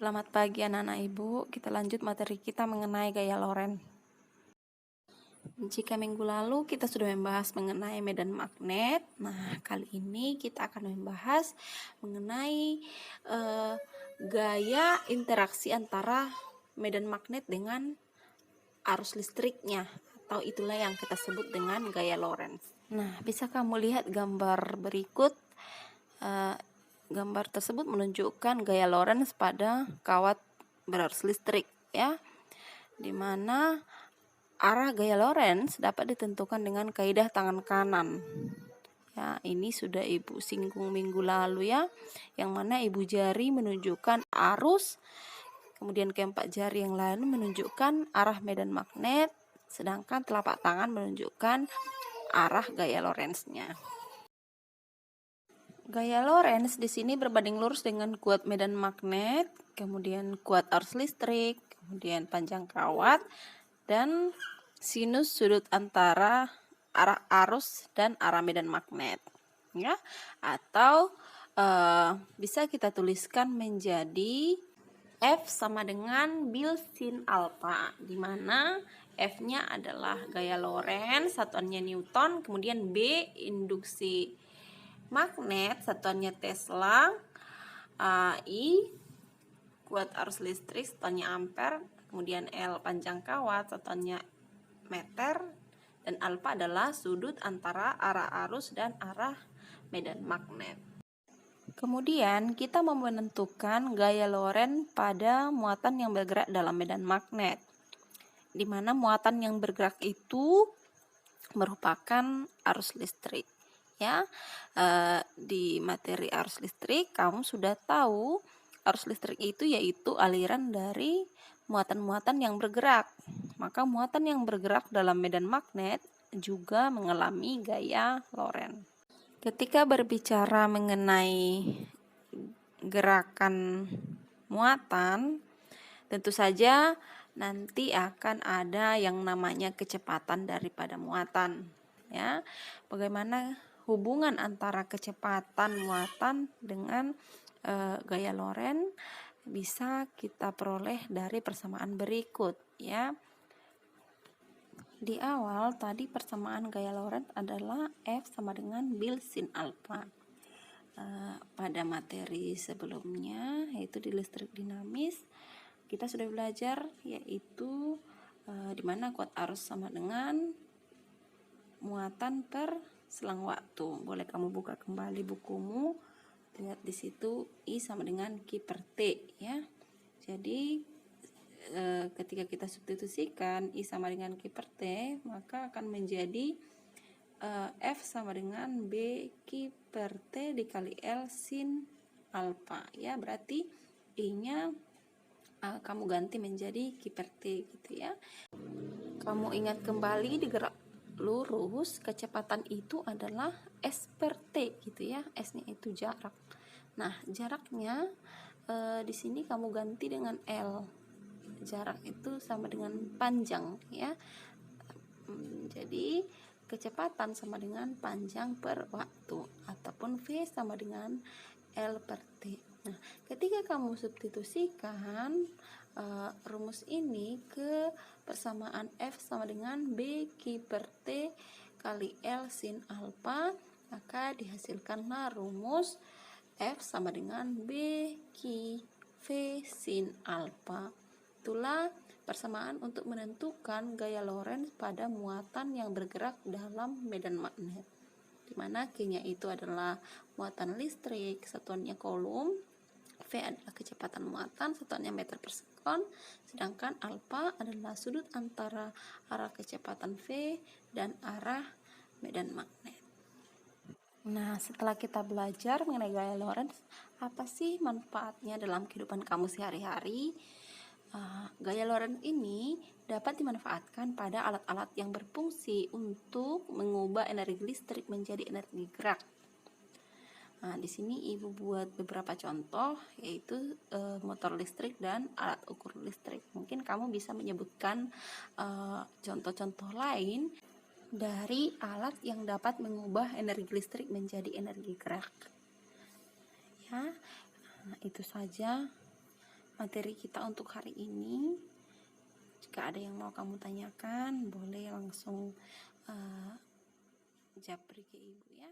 Selamat pagi anak-anak Ibu, kita lanjut materi kita mengenai gaya Lorentz. Jika minggu lalu kita sudah membahas mengenai medan magnet, nah kali ini kita akan membahas mengenai gaya interaksi antara medan magnet dengan arus listriknya, atau itulah yang kita sebut dengan gaya Lorentz. Nah, bisa kamu lihat gambar berikut. Gambar tersebut menunjukkan gaya Lorentz pada kawat berarus listrik, ya, dimana arah gaya Lorentz dapat ditentukan dengan kaidah tangan kanan. Ya, ini sudah Ibu singgung minggu lalu, ya, yang mana ibu jari menunjukkan arus, kemudian keempat jari yang lain menunjukkan arah medan magnet, sedangkan telapak tangan menunjukkan arah gaya Lorentz-nya. Gaya Lorentz di sini berbanding lurus dengan kuat medan magnet, kemudian kuat arus listrik, kemudian panjang kawat, dan sinus sudut antara arah arus dan arah medan magnet, ya. Atau bisa kita tuliskan menjadi F sama dengan bil sin alfa, di mana F-nya adalah gaya Lorentz, satuannya Newton, kemudian B induksi magnet, satuannya Tesla, I kuat arus listrik, satuannya ampere, kemudian L panjang kawat, satuannya meter, dan alfa adalah sudut antara arah arus dan arah medan magnet. Kemudian kita mau menentukan gaya Lorentz pada muatan yang bergerak dalam medan magnet, di mana muatan yang bergerak itu merupakan arus listrik. Ya, di materi arus listrik kamu sudah tahu arus listrik itu yaitu aliran dari muatan-muatan yang bergerak. Maka muatan yang bergerak dalam medan magnet juga mengalami gaya Lorentz. Ketika berbicara mengenai gerakan muatan, tentu saja nanti akan ada yang namanya kecepatan daripada muatan, ya. Bagaimana hubungan antara kecepatan muatan dengan gaya Lorentz bisa kita peroleh dari persamaan berikut, ya. Di awal tadi persamaan gaya Lorentz adalah F sama dengan bil sin alfa. Pada materi sebelumnya yaitu di listrik dinamis kita sudah belajar yaitu di mana kuat arus sama dengan muatan per selang waktu. Boleh kamu buka kembali bukumu, lihat di situ I sama dengan Q per T, ya. Jadi ketika kita substitusikan I sama dengan Q per T, maka akan menjadi F sama dengan B Q per T dikali L sin alfa, ya. Berarti I-nya kamu ganti menjadi Q per T gitu, ya. Kamu ingat kembali di gerak lurus kecepatan itu adalah S per T gitu, ya. S-nya itu jarak. Nah, jaraknya di sini kamu ganti dengan L. Jarak itu sama dengan panjang, ya. Jadi kecepatan sama dengan panjang per waktu, ataupun V sama dengan L per T. Nah, ketika kamu substitusikan rumus ini ke persamaan F sama dengan B Q per T kali L sin alfa, maka dihasilkanlah rumus F sama dengan B Q V sin alfa. Itulah persamaan untuk menentukan gaya Lorentz pada muatan yang bergerak dalam medan magnet, di mana Q-nya itu adalah muatan listrik, satuannya coulomb, V adalah kecepatan muatan, satuannya meter per sekon, sedangkan alfa adalah sudut antara arah kecepatan V dan arah medan magnet. Nah, setelah kita belajar mengenai gaya Lorentz, apa sih manfaatnya dalam kehidupan kamu sehari-hari? Gaya Lorentz ini dapat dimanfaatkan pada alat-alat yang berfungsi untuk mengubah energi listrik menjadi energi gerak. Nah, di sini Ibu buat beberapa contoh, yaitu motor listrik dan alat ukur listrik. Mungkin kamu bisa menyebutkan contoh-contoh lain dari alat yang dapat mengubah energi listrik menjadi energi gerak. Ya, nah, itu saja materi kita untuk hari ini. Jika ada yang mau kamu tanyakan, boleh langsung japri ke ibu ya.